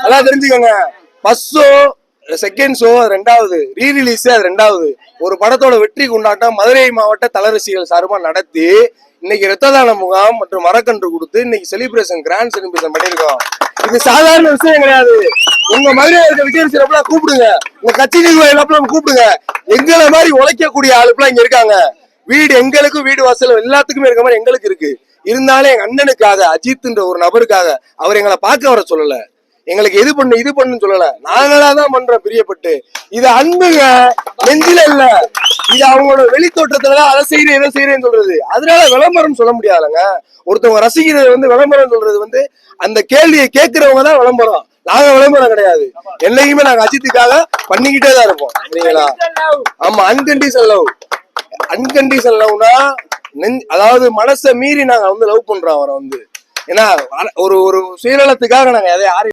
அதான் தெரிஞ்சுக்கோங்க. First show, second show ரெண்டாவது, ரீ ரிலீஸ் அது ரெண்டாவது. ஒரு படத்தோட வெற்றி கொண்டாட்டம் மதுரை மாவட்ட தளரசிகள் சார்பா நடத்தி இன்னைக்கு ரத்த தான முகாம் மற்றும் மரக்கன்று கொடுத்து இன்னைக்கு செலிப்ரேஷன், கிராண்ட் செலிப்ரேஷன் பண்ணிருக்கோம். இது சாதாரண விஷயம் கிடையாது. உங்க மதுரையில இருக்க விஜய் சிறப்புலாம் கூப்பிடுங்க, உங்க கட்சி நிர்வாகிகள் கூப்பிடுங்க. எங்களை மாதிரி உழைக்கக்கூடிய ஆளுப்பெல்லாம் இங்க இருக்காங்க. வீடு எங்களுக்கும் வீடு வாசல் எல்லாத்துக்குமே இருக்க மாதிரி எங்களுக்கு இருக்கு. இருந்தாலும் எங்க அண்ணனுக்காக, அஜித்ன்ற ஒரு நபருக்காக அவர் எங்களை பார்க்க வர சொல்லல, எங்களுக்கு இது பண்ணுன்னு சொல்லல. நாங்களாதான் பண்றோம் பிரியப்பட்டு. இது அன்புங்க, நெஞ்சில இல்ல. இது அவங்களோட வெளித்தோட்டத்துலதான் அதை செய்யறேன் இதை செய்யறேன்னு சொல்றது. அதனால விளம்பரம் சொல்ல முடியாதுங்க. ஒருத்தவங்க ரசிக்கிறது விளம்பரம் சொல்றது அந்த கேள்வியை கேட்கிறவங்க தான் விளம்பரம். நாங்க விளம்பரம் கிடையாது. என்னைக்குமே நாங்க அஜித்துக்காக பண்ணிக்கிட்டே தான் இருப்போம். சரிங்களா? ஆமா, அன்கண்டிஷனல் லவ். அன்கண்டிஷனல் லவ்னா அதாவது மனசை மீறி நாங்க லவ் பண்றோம் அவரை. ஏன்னா ஒரு சுயநலத்துக்காக நாங்க யாரையும்